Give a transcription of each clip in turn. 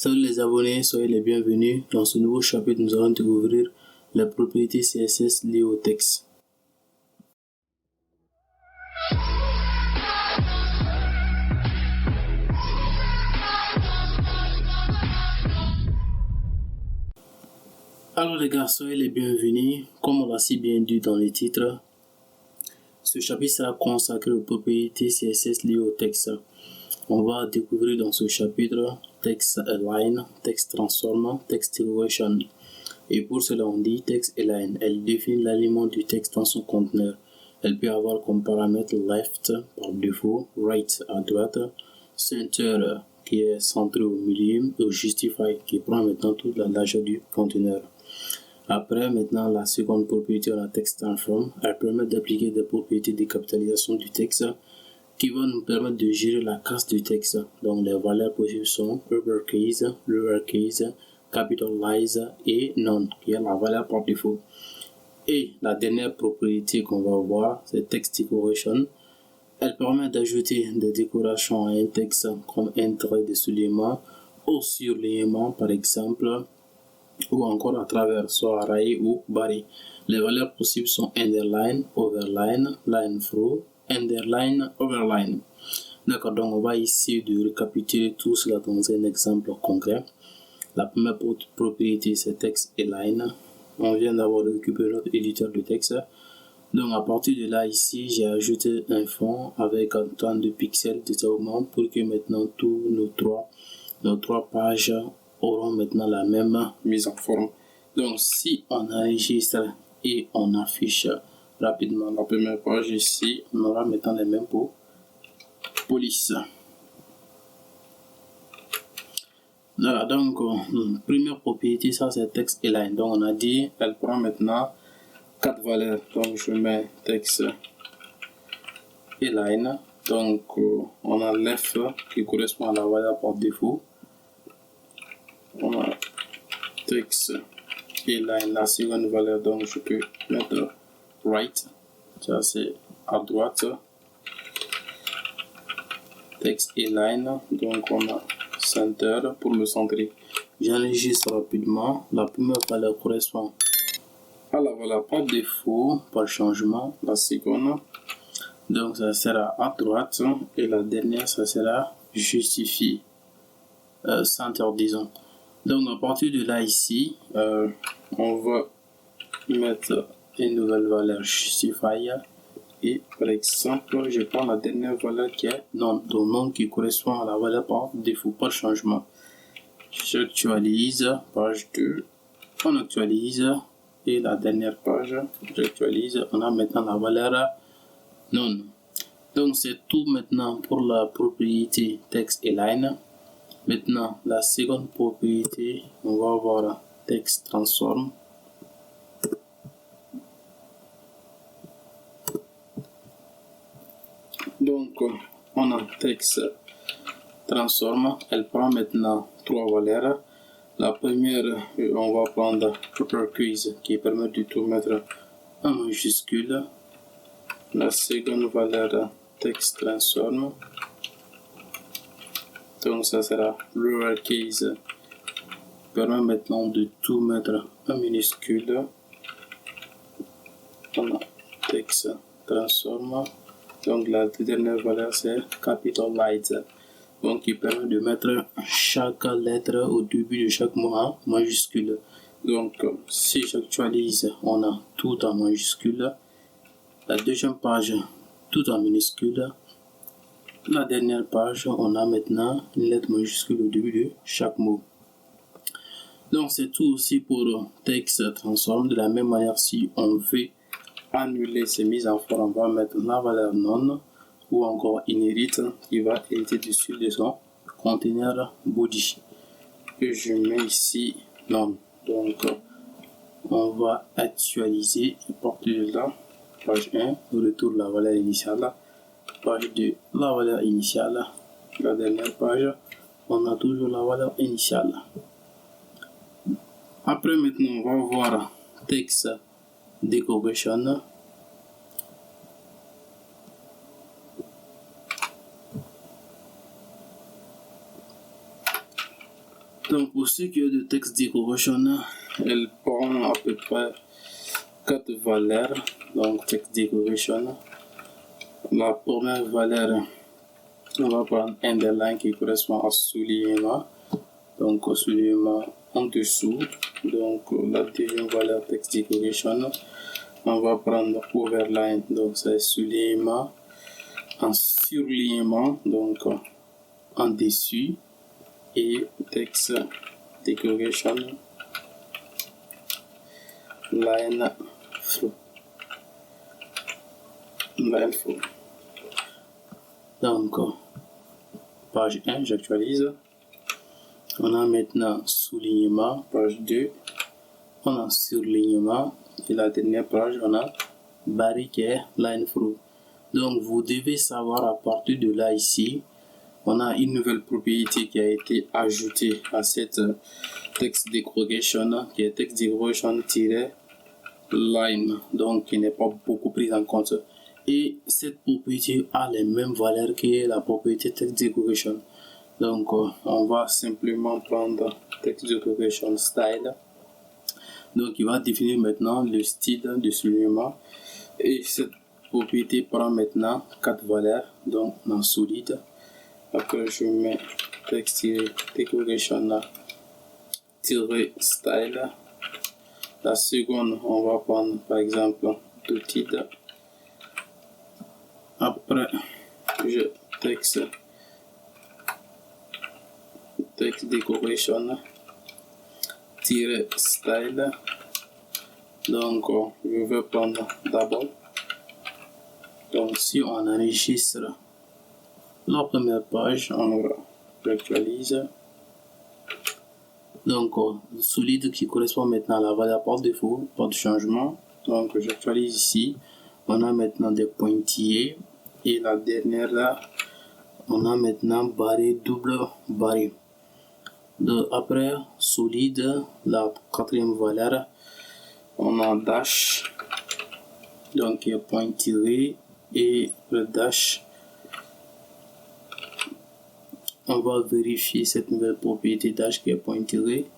Salut les abonnés, soyez les bienvenus. Dans ce nouveau chapitre, nous allons découvrir les propriétés CSS liées au texte. Alors les gars, soyez les bienvenus. Comme on l'a si bien dit dans le titre, ce chapitre sera consacré aux propriétés CSS liées au texte. On va découvrir dans ce chapitre text align, text transform, text iteration. Et pour cela, on dit text align. Elle définit l'aliment du texte dans son conteneur. Elle peut avoir comme paramètre left par défaut, right à droite, center qui est centré au milieu et justify qui prend maintenant toute la largeur du conteneur. Après, maintenant, la seconde propriété, on a text transform. Elle permet d'appliquer des propriétés de capitalisation du texte qui vont nous permettre de gérer la casse du texte. Donc, les valeurs possibles sont uppercase, lowercase, capitalize et none, qui est la valeur par défaut. Et la dernière propriété qu'on va voir, c'est text decoration. Elle permet d'ajouter des décorations à un texte comme un trait de soulignement ou surlignement par exemple, ou encore à travers soit raillé ou barré. Les valeurs possibles sont underline, overline, line through, underline, overline. D'accord, donc on va essayer de récapituler tout cela dans un exemple concret. La première propriété c'est text align. On vient d'avoir récupéré notre éditeur de texte. Donc à partir de là ici j'ai ajouté un fond avec un temps de pixels de développement pour que maintenant tous nos trois pages auront maintenant la même mise en forme. Donc si on enregistre et on affiche rapidement la première page ici, on aura maintenant les mêmes police. Voilà, donc première propriété, ça c'est text align. Donc on a dit elle prend maintenant 4 valeurs. Donc je mets text align. Donc on a left qui correspond à la valeur par défaut. On a text align, la seconde valeur, donc je peux mettre right, ça c'est à droite. Text align, donc on a center pour le centrer. J'enregistre rapidement. La première valeur correspond à la valeur par défaut, par changement. La seconde, donc ça sera à droite, et la dernière ça sera justifié, center disons. Donc à partir de là ici, on va mettre une nouvelle valeur justify et par exemple je prends la dernière valeur qui est non, donc non qui correspond à la valeur par défaut, par changement. J'actualise, page 2, on actualise et la dernière page, j'actualise, on a maintenant la valeur non. Donc c'est tout maintenant pour la propriété text align. Maintenant, la seconde propriété, on va avoir text transform. Donc, on a text transform. Elle prend maintenant 3 valeurs. La première, on va prendre uppercase qui permet de tout mettre en majuscule. La seconde valeur, text transform. Donc ça sera lowercase, permet maintenant de tout mettre en minuscule. On a text transform. Donc la dernière valeur c'est capitalize, donc qui permet de mettre chaque lettre au début de chaque mot en majuscule. Donc si j'actualise, on a tout en majuscule. La deuxième page tout en minuscule. La dernière page, on a maintenant une lettre majuscule au début de chaque mot. Donc c'est tout aussi pour text transform. De la même manière, si on veut annuler ces mises en forme, on va mettre la valeur non ou encore inherit qui va hériter dessus de son conteneur body. Et je mets ici non. Donc on va actualiser à partir de là. Page 1, on retourne la valeur initiale. Page 2, la valeur initiale. La dernière page, on a toujours la valeur initiale. Après maintenant, on va voir text decoration. Donc, pour ce qui est de text decoration, elle prend à peu près 4 valeurs. Donc, text decoration. La première valeur, on va prendre underline qui correspond à soulignement. Donc, soulignement en dessous. Donc, la deuxième valeur text decoration, on va prendre overline. Donc, c'est soulignement en surlignement. Donc, en dessus. Et text decoration line through. Donc, page 1, j'actualise. On a maintenant soulignement, page 2. On a surlignement. Et la dernière page, on a barre qui est line through. Donc, vous devez savoir à partir de là ici, on a une nouvelle propriété qui a été ajoutée à cette text decoration, qui est text decoration-line, donc qui n'est pas beaucoup prise en compte. Et cette propriété a les mêmes valeurs que la propriété text decoration. Donc, on va simplement prendre text decoration style. Donc, il va définir maintenant le style de soulignement. Et cette propriété prend maintenant 4 valeurs, donc en solide. Après, je mets text decoration style. La seconde, on va prendre par exemple dotted. Après, je text decoration style. Donc, je vais prendre d'abord. Donc, si on enregistre la première page, on va j'actualise. Donc, solide qui correspond maintenant à la valeur par défaut, pas de changement. Donc, j'actualise ici. On a maintenant des pointillés. Et la dernière là, on a maintenant barré, double barré. Après, solide, la quatrième valeur, on a dash. Donc, il y a point tiré et le dash. On va vérifier cette nouvelle propriété dash qui est point tiré.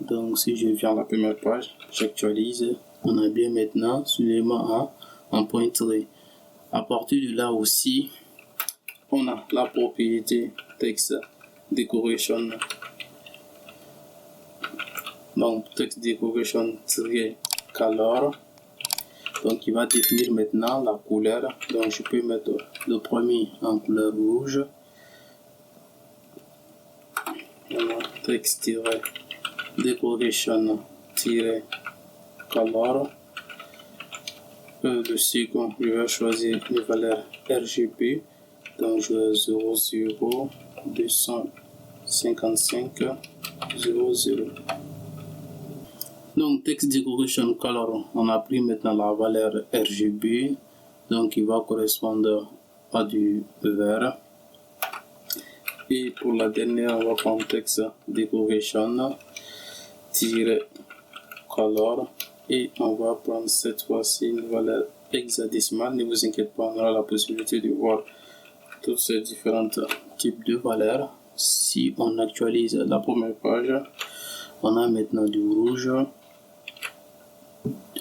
Donc, si je viens à la première page, j'actualise. On a bien maintenant soulignement en point tiré. À partir de là aussi, on a la propriété text decoration. Donc, text decoration color. Donc, il va définir maintenant la couleur. Donc, je peux mettre le premier en couleur rouge. Text decoration color. Le second, je vais choisir les valeurs RGB. Donc, je vais 00 255 00. Donc, text decoration color, on a pris maintenant la valeur RGB. Donc, il va correspondre à du vert. Et pour la dernière, on va prendre text decoration color. Et on va prendre cette fois-ci une valeur hexadécimale. Ne vous inquiétez pas, on aura la possibilité de voir tous ces différents types de valeurs. Si on actualise la première page, on a maintenant du rouge,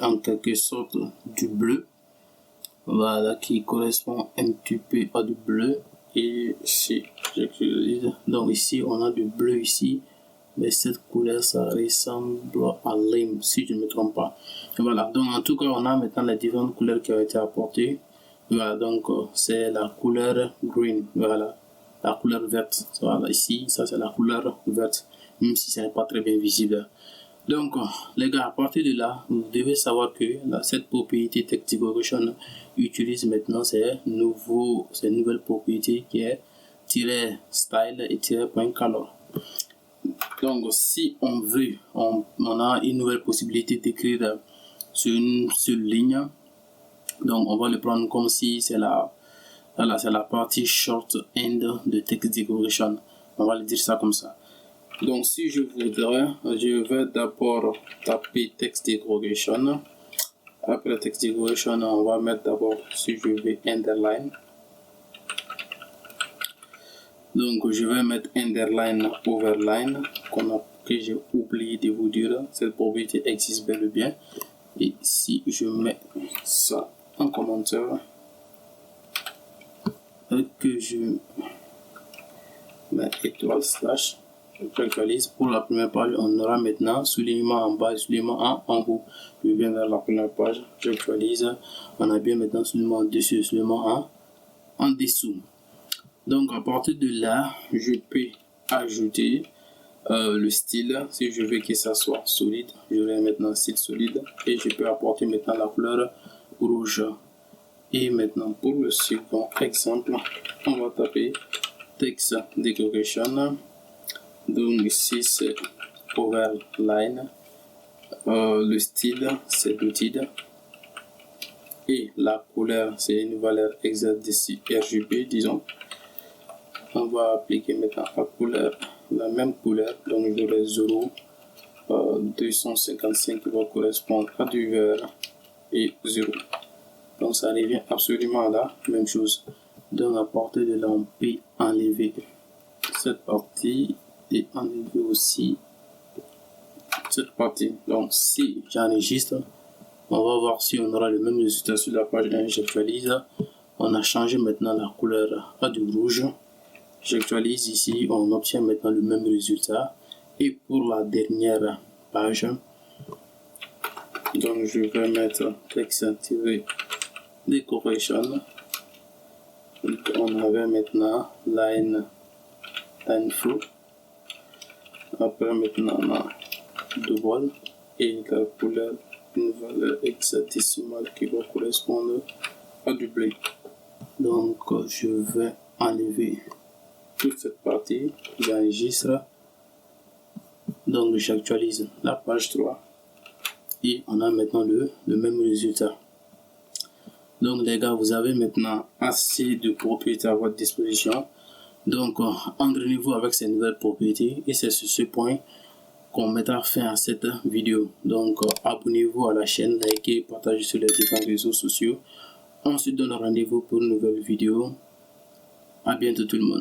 en quelque sorte du bleu, voilà, qui correspond un petit peu à du bleu. Et ici, j'actualise. Donc ici, on a du bleu ici. Mais cette couleur, ça ressemble à lime, si je ne me trompe pas. Voilà, donc en tout cas, on a maintenant les différentes couleurs qui ont été apportées. Voilà, donc c'est la couleur green, voilà, la couleur verte. Voilà, ici, ça c'est la couleur verte, même si ce n'est pas très bien visible. Donc, les gars, à partir de là, vous devez savoir que cette propriété text decoration utilise maintenant ces nouvelles propriétés qui est -style et -point-color. Donc, si on veut, on a une nouvelle possibilité d'écrire sur une seule ligne. Donc, on va le prendre comme si c'est la partie short end de text decoration. On va le dire ça comme ça. Donc, si je voudrais, je vais d'abord taper text decoration. Après text decoration, on va mettre d'abord, si je veux, underline. Donc je vais mettre underline overline que j'ai oublié de vous dire. Cette propriété existe bel et bien. Et si je mets ça en commentaire et que je mets étoile slash, j'actualise. Pour la première page, on aura maintenant soulignement en bas et soulignement en haut. Je viens vers la première page, j'actualise. On a bien maintenant soulignement en dessus et soulignement en dessous. Donc à partir de là, je peux ajouter le style. Si je veux que ça soit solide, je vais maintenant style solide et je peux apporter maintenant la couleur rouge. Et maintenant pour le second exemple, on va taper text decoration. Donc ici c'est overline, le style c'est dotted et la couleur c'est une valeur exacte d'ici RGB disons. On va appliquer maintenant la couleur, la même couleur, donc j'aurai 0,255 qui va correspondre à du vert et 0. Donc ça revient absolument à la même chose. Donc à partir de là on peut enlever cette partie et enlever aussi cette partie. Donc si j'enregistre, on va voir si on aura le même résultat sur la page 1. J'actualise, on a changé maintenant la couleur à du rouge. J'actualise ici, on obtient maintenant le même résultat. Et pour la dernière page, donc je vais mettre text decoration. Donc on avait maintenant line flow. Après maintenant on a double et la couleur, une valeur hexadécimale qui va correspondre à du bleu. Donc je vais enlever toute cette partie, j'enregistre, donc j'actualise la page 3 et on a maintenant le même résultat. Donc les gars, vous avez maintenant assez de propriétés à votre disposition, donc entraînez-vous avec ces nouvelles propriétés et c'est sur ce point qu'on mettra fin à cette vidéo. Donc abonnez-vous à la chaîne, likez, partagez sur les différents réseaux sociaux. On se donne rendez-vous pour une nouvelle vidéo. À bientôt tout le monde.